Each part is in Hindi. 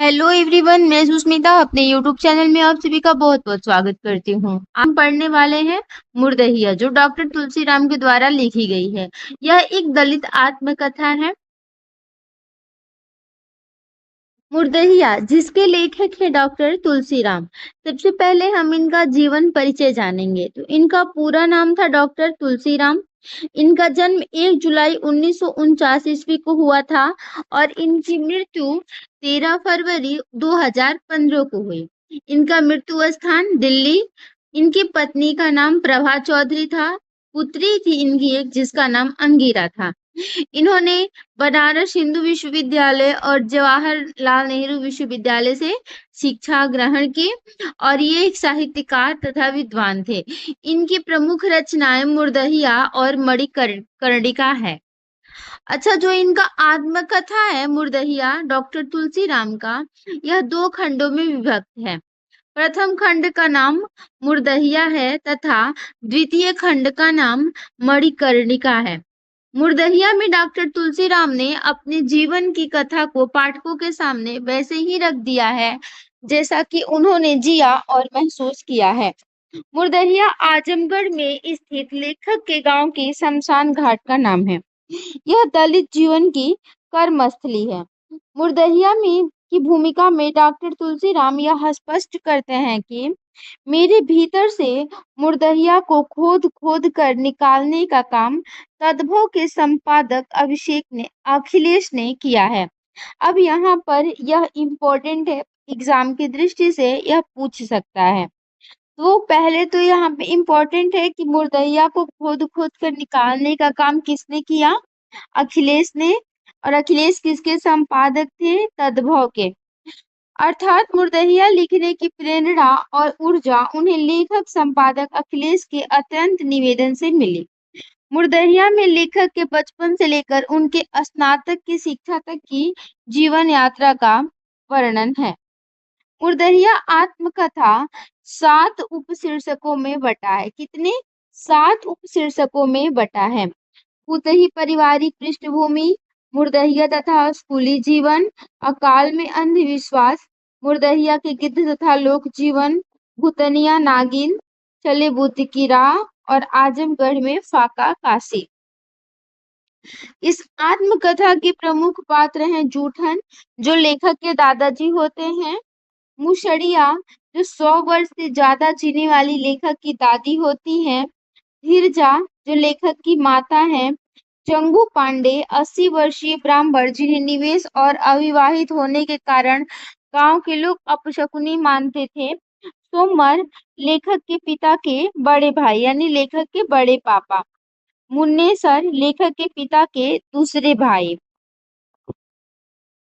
हेलो एवरीवन, मैं सुष्मिता अपने यूट्यूब चैनल में आप सभी का बहुत बहुत स्वागत करती हूँ। हम पढ़ने वाले हैं मुर्दहिया, जो डॉक्टर तुलसीराम के द्वारा लिखी गई है। यह एक दलित आत्मकथा है। मुर्दहिया, जिसके लेखक है डॉक्टर तुलसीराम। सबसे पहले हम इनका जीवन परिचय जानेंगे। तो इनका पूरा नाम था डॉक्टर तुलसीराम। इनका जन्म 1 जुलाई 1949 ईस्वी को हुआ था और इनकी मृत्यु 13 फरवरी 2015 को हुई। इनका मृत्यु स्थान दिल्ली। इनकी पत्नी का नाम प्रभा चौधरी था। पुत्री थी इनकी एक, जिसका नाम अंगीरा था। इन्होंने बनारस हिंदू विश्वविद्यालय और जवाहरलाल नेहरू विश्वविद्यालय से शिक्षा ग्रहण की और ये एक साहित्यकार तथा विद्वान थे। इनकी प्रमुख रचनाएं मुर्दहिया और मणिकर्णिका है। अच्छा, जो इनका आत्मकथा है मुर्दहिया डॉक्टर तुलसीराम का, यह 2 खंडों में विभक्त है। प्रथम खंड का नाम मुर्दहिया है तथा द्वितीय खंड का नाम मणिकर्णिका है। मुर्दहिया में डॉक्टर तुलसीराम ने अपने जीवन की कथा को पाठकों के सामने वैसे ही रख दिया है जैसा कि उन्होंने जिया और महसूस किया है। मुर्दहिया आजमगढ़ में स्थित लेखक के गांव के शमशान घाट का नाम है। यह दलित जीवन की कर्मस्थली है। मुर्दहिया में की भूमिका में डॉक्टर तुलसीराम यह स्पष्ट करते हैं कि मेरे भीतर से मुर्दहिया को खोद खोद कर निकालने का काम तद्भव के संपादक अखिलेश ने किया है। अब यहाँ पर यह इम्पोर्टेंट है, एग्जाम की दृष्टि से यह पूछ सकता है। तो पहले तो यहाँ पे इम्पोर्टेंट है कि मुर्दहिया को खोद खोद कर निकालने का काम किसने किया? अखिलेश ने। और अखिलेश किसके संपादक थे? तद्भव के। अर्थात मुर्दहिया लिखने की प्रेरणा और ऊर्जा उन्हें लेखक संपादक अखिलेश के अत्यंत निवेदन से मिली। मुर्दहिया में लेखक के बचपन से लेकर उनके स्नातक की शिक्षा तक की जीवन यात्रा का वर्णन है। मुर्दहिया आत्मकथा 7 उपशीर्षकों में बटा है। कितने? 7 उपशीर्षकों में बटा है। भूतही पारिवारिक पृष्ठभूमि, मुर्दहिया तथा स्कूली जीवन, अकाल में अंधविश्वास, मुर्दहिया के गिद्ध तथा लोक जीवन, भूतनिया नागिन, चले बुद्ध की राह और आजमगढ़ में फाका काशी। इस आत्मकथा के प्रमुख पात्र हैं जूठन, जो लेखक के दादाजी होते हैं। मुशड़िया, जो 100 वर्ष से ज्यादा जीने वाली लेखक की दादी होती हैं। धीरजा, जो लेखक की माता है। चंगू पांडे, 80 वर्षीय ब्राह्मण, जिन्हें निवेश और अविवाहित होने के कारण गांव के लोग अपशकुनी मानते थे। सोमर, लेखक के पिता के बड़े भाई यानी लेखक के बड़े पापा। मुन्नेसर, लेखक के पिता के दूसरे भाई।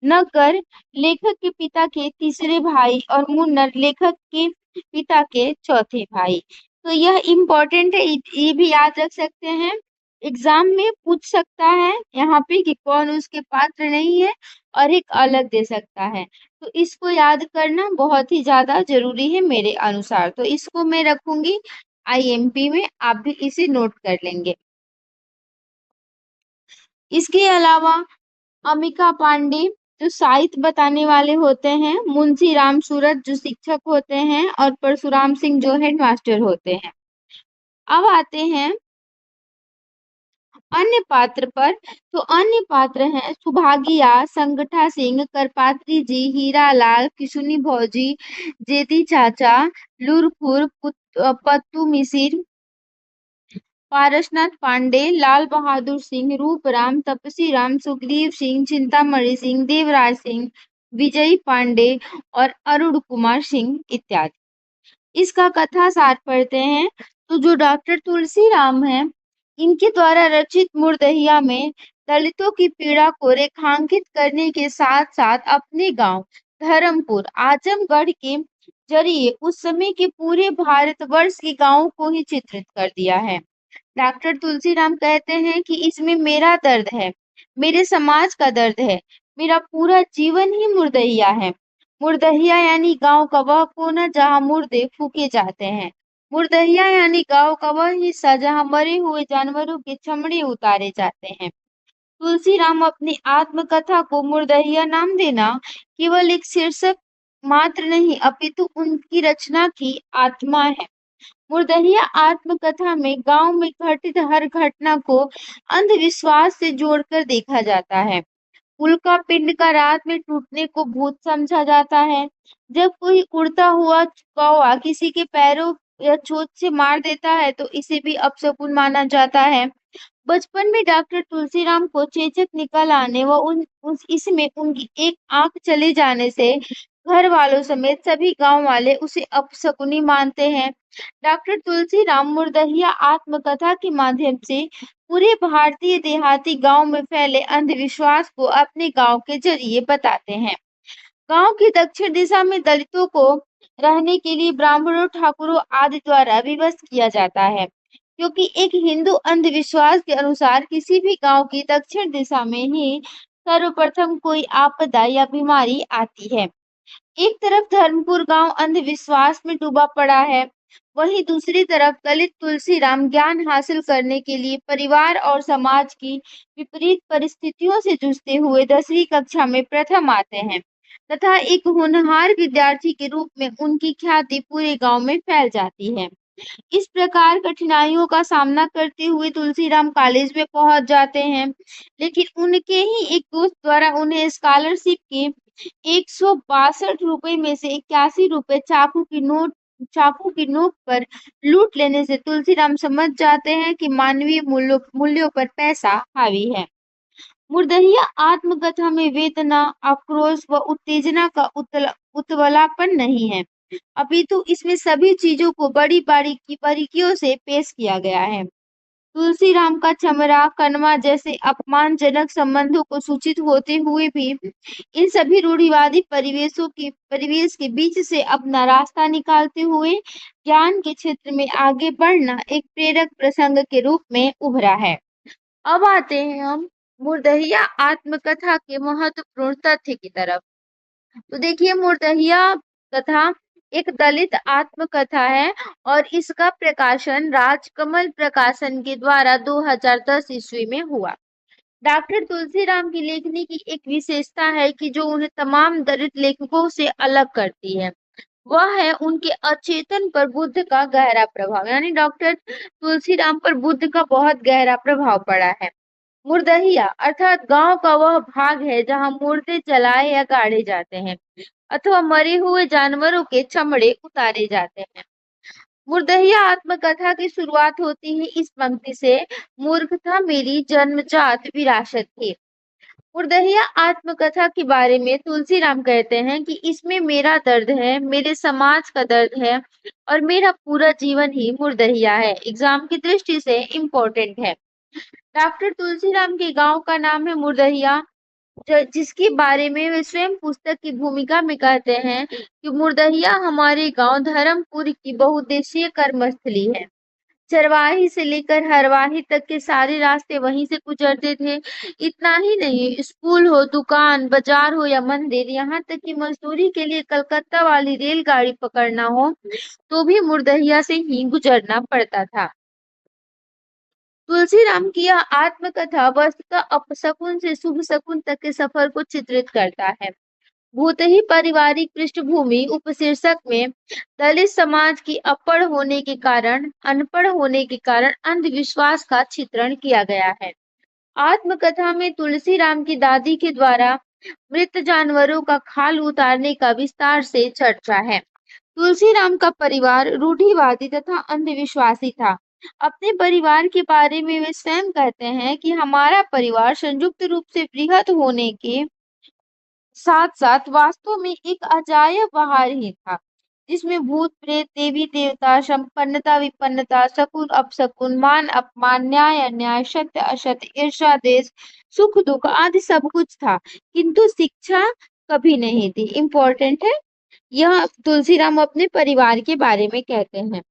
नक्कर, लेखक के पिता के तीसरे भाई और मुन्नर, लेखक के पिता के चौथे भाई। तो यह इम्पोर्टेंट है, ये भी याद रख सकते हैं। एग्जाम में पूछ सकता है यहाँ पे कि कौन उसके पात्र नहीं है और एक अलग दे सकता है। तो इसको याद करना बहुत ही ज्यादा जरूरी है मेरे अनुसार। तो इसको मैं रखूंगी आईएमपी में, आप भी इसे नोट कर लेंगे। इसके अलावा अमिका पांडे, जो साहित्य बताने वाले होते हैं। मुंशी राम सूरत, जो शिक्षक होते हैं और परशुराम सिंह, जो हेडमास्टर होते हैं। अब आते हैं अन्य पात्र पर। तो अन्य पात्र हैं सुभागिया, संगठा सिंह, करपात्री जी, हीरालाल, किशुनी भौजी, जेदी चाचा, लुरखुर, पत्तू मिसिर, पारसनाथ पांडे, लाल बहादुर सिंह, रूपराम, तपसी राम, सुखदेव सिंह, चिंतामणि सिंह, देवराज सिंह, विजयी पांडे और अरुण कुमार सिंह इत्यादि। इसका कथा सार पढ़ते हैं। तो जो डॉक्टर तुलसीराम है, इनके द्वारा रचित मुर्दहिया में दलितों की पीड़ा को रेखांकित करने के साथ साथ अपने गांव धर्मपुर आजमगढ़ के जरिए उस समय के पूरे भारतवर्ष के गांवों को ही चित्रित कर दिया है। डॉक्टर तुलसीराम कहते हैं कि इसमें मेरा दर्द है, मेरे समाज का दर्द है, मेरा पूरा जीवन ही मुर्दहिया है। मुर्दहिया यानी गांव का वह कोना जहां मुर्दे फूके जाते हैं। मुर्दहिया यानी गांव का वह हिस्सा जहां मरे हुए जानवरों के चमड़े उतारे जाते हैं। तुलसीराम अपनी आत्मकथा को मुर्दहिया नाम देना केवल एक शीर्षक मात्र नहीं अपितु उनकी रचना की आत्मा है। मुर्दहिया आत्मकथा में गांव में घटित हर घटना को अंधविश्वास से जोड़कर देखा जाता है। उल्का पिंड का रात में टूटने को भूत समझा जाता है। जब कोई उड़ता हुआ कौवा किसी के पैरों या चोंच से मार देता है तो इसे भी अपशकुन माना जाता है। बचपन में डॉक्टर तुलसीराम को चेचक निकल आने व इसमें उनकी एक आंख चले जाने से घर वालों समेत सभी गांव वाले उसे अपशकुनी मानते हैं। डॉक्टर तुलसीराम मुर्दहिया आत्मकथा के माध्यम से पूरे भारतीय देहाती गांव में फैले अंधविश्वास को अपने गांव के जरिए बताते हैं। गांव की दक्षिण दिशा में दलितों को रहने के लिए ब्राह्मणों, ठाकुरों आदि द्वारा विवश किया जाता है, क्योंकि एक हिंदू अंधविश्वास के अनुसार किसी भी गांव की दक्षिण दिशा में ही सर्वप्रथम कोई आपदा या बीमारी आती है। एक तरफ धर्मपुर गांव अंधविश्वास में डूबा पड़ा है, वहीं दूसरी तरफ दलित तुलसीराम ज्ञान हासिल करने के लिए परिवार और समाज की विपरीत परिस्थितियों से जूझते हुए 10वीं कक्षा में प्रथम आते हैं तथा एक होनहार विद्यार्थी के रूप में उनकी ख्याति पूरे गांव में फैल जाती है। इस प्रकार कठिनाइयों का सामना करते हुए तुलसीराम कॉलेज में पहुंच जाते हैं, लेकिन उनके ही एक दोस्त द्वारा उन्हें स्कॉलरशिप के 162 रुपए में से 81 रुपए चाकू की नोक पर लूट लेने से तुलसीराम समझ जाते हैं कि मानवीय मूल्यों पर पैसा हावी है। मुर्दहिया आत्मकथा में वेदना, आक्रोश व उत्तेजना का उतलापन नहीं है, अपितु इसमें सभी चीजों को बड़ी बारीकियों से पेश किया गया है। तुलसीराम का चमरा, कनवा जैसे अपमानजनक संबंधों को सूचित होते हुए भी इन सभी रूढ़िवादी परिवेश के बीच से अपना रास्ता निकालते हुए ज्ञान के क्षेत्र में आगे बढ़ना एक प्रेरक प्रसंग के रूप में उभरा है। अब आते हैं हम मुर्दहिया आत्मकथा के महत्वपूर्ण तथ्य की तरफ। तो देखिए, मुर्दहिया कथा एक दलित आत्मकथा है और इसका प्रकाशन राजकमल प्रकाशन के द्वारा 2010 ईस्वी में हुआ। डॉक्टर तुलसीराम की लेखनी की एक विशेषता है कि जो उन्हें तमाम दलित लेखकों से अलग करती है, वह है उनके अचेतन पर बुद्ध का गहरा प्रभाव। यानी डॉक्टर तुलसीराम पर बुद्ध का बहुत गहरा प्रभाव पड़ा है। मुर्दहिया अर्थात गांव का वह भाग है जहां मुर्दे जलाए या गाड़े जाते हैं अथवा मरे हुए जानवरों के चमड़े उतारे जाते हैं। मुर्दहिया आत्मकथा की शुरुआत होती है इस पंक्ति से, मूर्खता मेरी जन्मजात विरासत थी। मुर्दहिया आत्मकथा के बारे में तुलसीराम कहते हैं कि इसमें मेरा दर्द है, मेरे समाज का दर्द है और मेरा पूरा जीवन ही मुर्दहिया है। एग्जाम की दृष्टि से इम्पोर्टेंट है। डॉक्टर तुलसीराम के गांव का नाम है मुर्दहिया, जिसके बारे में वे स्वयं पुस्तक की भूमिका में कहते हैं कि मुर्दहिया हमारे गांव धर्मपुर की बहुउद्देशीय कर्मस्थली है। चरवाही से लेकर हरवाही तक के सारे रास्ते वहीं से गुजरते थे। इतना ही नहीं, स्कूल हो, दुकान, बाजार हो या मंदिर, यहाँ तक कि मजदूरी के लिए कलकत्ता वाली रेलगाड़ी पकड़ना हो तो भी मुर्दहिया से ही गुजरना पड़ता था। तुलसीराम की यह आत्मकथा वस्तुतः अपशकुन से शुभ शकुन तक के सफर को चित्रित करता है। भूतही पारिवारिक पृष्ठभूमि उपशीर्षक में दलित समाज की अनपढ़ होने के कारण अंधविश्वास का चित्रण किया गया है। आत्मकथा में तुलसीराम की दादी के द्वारा मृत जानवरों का खाल उतारने का विस्तार से चर्चा है। तुलसीराम का परिवार रूढ़िवादी तथा अंधविश्वासी था। अपने परिवार के बारे में वे स्वयं कहते हैं कि हमारा परिवार संयुक्त रूप से बृहद होने के साथ साथ वास्तव में एक अजायब बहार ही था, जिसमें भूत प्रेत, देवी देवता, संपन्नता विपन्नता, शकुन अपशकुन, मान अपमान, न्याय अन्याय, सत्य असत्य, ईर्ष्या देश, सुख दुख आदि सब कुछ था, किंतु शिक्षा कभी नहीं थी। इम्पोर्टेंट है, यह तुलसीराम अपने परिवार के बारे में कहते हैं।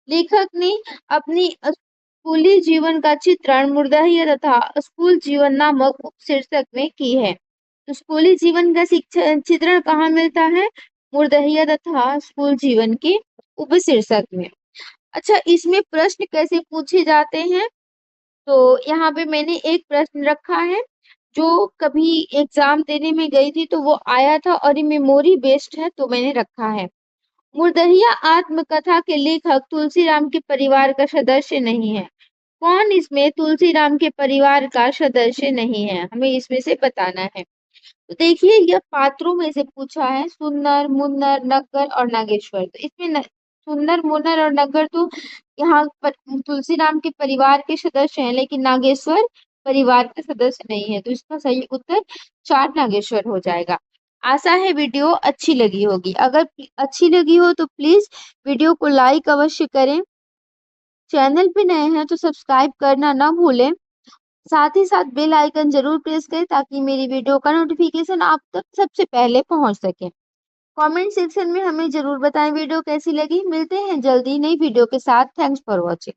लेखक ने अपनी स्कूली जीवन का चित्रण मुर्दहिया तथा स्कूल जीवन नामक उपशीर्षक में की है। तो स्कूली जीवन का चित्रण कहाँ मिलता है? मुर्दहिया तथा स्कूल जीवन के उपशीर्षक में। अच्छा, इसमें प्रश्न कैसे पूछे जाते हैं? तो यहाँ पे मैंने एक प्रश्न रखा है जो कभी एग्जाम देने में गई थी तो वो आया था और ये मेमोरी बेस्ड है तो मैंने रखा है। मुर्दहिया आत्मकथा के लेखक तुलसीराम के परिवार का सदस्य नहीं है। कौन इसमें तुलसीराम के परिवार का सदस्य नहीं है, हमें इसमें से बताना है। तो देखिए यह पात्रों में से पूछा है, सुन्नर, मुन्नर, नग्गर और नागेश्वर। तो इसमें सुन्नर, मुन्नर और नग्गर तो यहाँ पर तुलसीराम के परिवार के सदस्य हैं, लेकिन नागेश्वर परिवार का सदस्य नहीं है। तो इसका सही उत्तर 4 नागेश्वर हो जाएगा। आशा है वीडियो अच्छी लगी होगी। अगर अच्छी लगी हो तो प्लीज वीडियो को लाइक अवश्य करें। चैनल पे नए हैं तो सब्सक्राइब करना ना भूलें। साथ ही साथ बेल आइकन जरूर प्रेस करें ताकि मेरी वीडियो का नोटिफिकेशन आप तक सबसे पहले पहुंच सके। कमेंट सेक्शन में हमें जरूर बताएं वीडियो कैसी लगी। मिलते हैं जल्दी नई वीडियो के साथ। Thanks for watching.